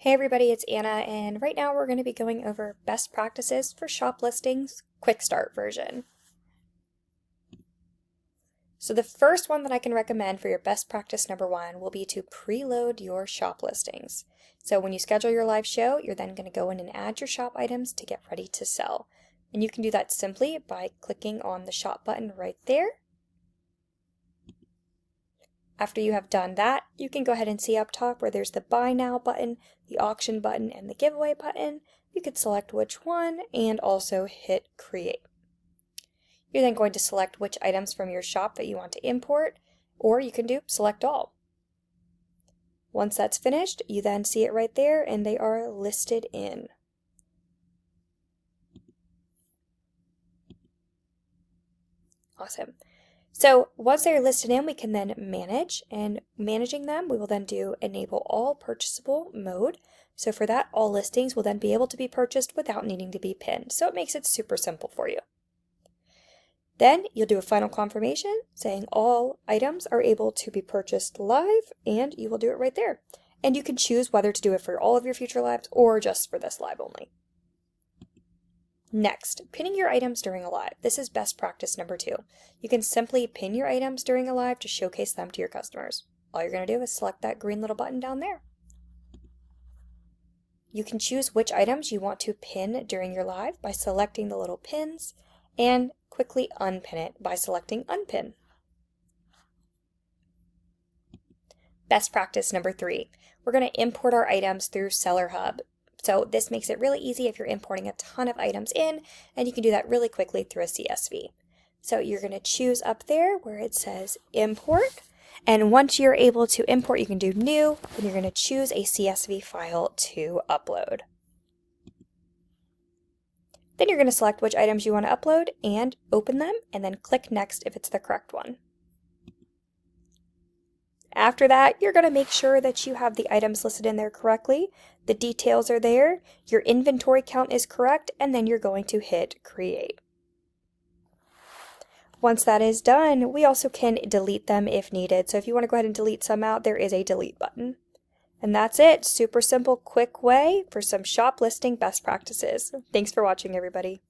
Hey everybody, it's Anna, and right now we're going to be going over best practices for shop listings, quick start version. So the first one that I can recommend for your best practice number one will be to preload your shop listings. So when you schedule your live show, you're then going to go in and add your shop items to get ready to sell. And you can do that simply by clicking on the shop button right there. After you have done that, you can go ahead and see up top where there's the Buy Now button, the Auction button, and the Giveaway button. You could select which one and also hit Create. You're then going to select which items from your shop that you want to import, or you can do Select All. Once that's finished, you then see it right there and they are listed in. Awesome. So once they're listed in, we can then manage, and managing them, we will then do Enable All Purchasable mode. So for that, all listings will then be able to be purchased without needing to be pinned. So it makes it super simple for you. Then you'll do a final confirmation saying all items are able to be purchased live, and you will do it right there. And you can choose whether to do it for all of your future lives or just for this live only. Next, pinning your items during a live. This is best practice number two. You can simply pin your items during a live to showcase them to your customers. All you're going to do is select that green little button down there. You can choose which items you want to pin during your live by selecting the little pins, and quickly unpin it by selecting Unpin. Best practice number three. We're going to import our items through Seller Hub. So this makes it really easy if you're importing a ton of items in, and you can do that really quickly through a CSV. So you're going to choose up there where it says Import, and once you're able to import, you can do New, and you're going to choose a CSV file to upload. Then you're going to select which items you want to upload and open them, and then click Next if it's the correct one. After that, you're going to make sure that you have the items listed in there correctly, the details are there, your inventory count is correct, and then you're going to hit Create. Once that is done, we also can delete them if needed. So if you want to go ahead and delete some out, there is a delete button. And that's it. Super simple, quick way for some shop listing best practices. Thanks for watching, everybody.